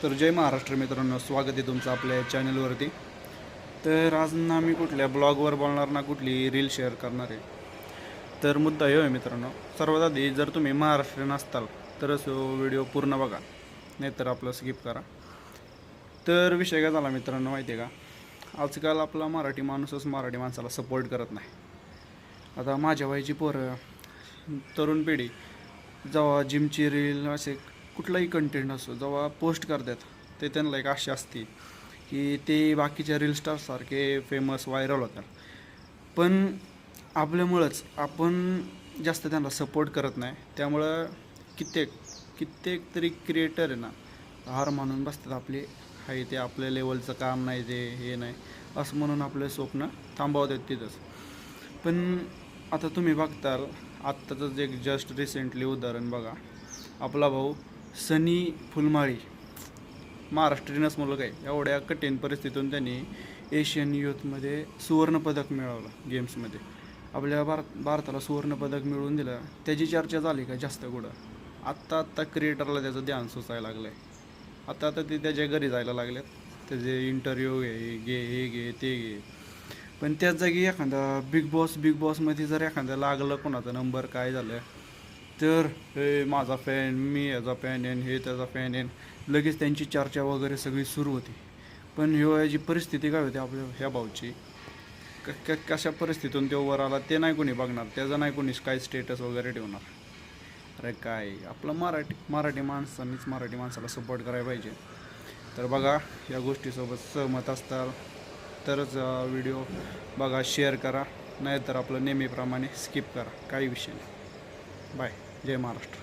तर जय महाराष्ट्र मित्रांनो, स्वागत आहे तुमचं आपल्या चॅनलवरती। तर आज ना मी कुठल्या ब्लॉगवर बोलणार ना कुठली रील शेअर करणार आहे। तर मुद्दा हे आहे मित्रांनो, सर्वात आधी जर तुम्ही महाराष्ट्रीयन असताल तरच व्हिडिओ पूर्ण बघा, नाहीतर आपलं स्किप करा। तर विषय काय झाला मित्रांनो माहिती आहे का, आजकाल आपला मराठी माणूसच मराठी माणसाला सपोर्ट करत नाही। आता माझ्या वयाची पोरं, तरुण पिढी जेव्हा जिमची रील असे कुठलाही कंटेंट असो जेव्हा पोस्ट करतात, ते त्यांना एक आशा असते की ते बाकीच्या रील स्टारसारखे फेमस व्हायरल होतात। पण आपल्यामुळंच आपण जास्त त्यांना सपोर्ट करत नाही, त्यामुळं कित्येक तरी क्रिएटर आहे ना हार मानून बसतात। आपले आहे ते आपल्या लेवलचं काम नाही, ते हे नाही असं म्हणून आपले स्वप्न थांबवतात तिथंच। पण आता तुम्ही बघताल, आत्ताचंच एक जस्ट रिसेंटली उदाहरण बघा, आपला भाऊ सनी फुलमाळी, महाराष्ट्रीयनच मुलगा आहे, एवढ्या कठीण परिस्थितीतून त्यांनी एशियन यूथमध्ये सुवर्णपदक मिळवलं गेम्समध्ये। आपल्या भारताला सुवर्णपदक मिळवून दिलं, त्याची चर्चा झाली का जास्त कुठं? आत्ता क्रिएटरला त्याचं ध्यान सुचायला लागलं आहे। आता ते त्याच्या घरी जायला लागल्यात, त्याचे इंटरव्ह्यू हे घे ते घे। पण त्याच जागी एखादा बिग बॉसमध्ये जर एखाद्या लागलं कोणाचा नंबर काय झालं तर हे माझा फॅन, मी याचा फॅन आहे, हे त्याचा फॅन आहे, लगेच त्यांची चर्चा वगैरे सगळी सुरू होती। पण याची परिस्थिती काय होती आपल्या ह्या भाऊची, कशा परिस्थितीतून तो वर आला ते नाही कोणी बघणार, त्याचा नाही कोणी काय स्टेटस वगैरे ठेवणार। अरे काय, आपलं मराठी माणसांनीच मराठी माणसाला सपोर्ट करायला पाहिजे। तर बघा, या गोष्टीसोबत सहमत असताल तरच व्हिडिओ बघा, शेअर करा, नाहीतर आपलं नेहमीप्रमाणे स्किप करा, काही विषय नाही। बाय, जय महाराष्ट्र।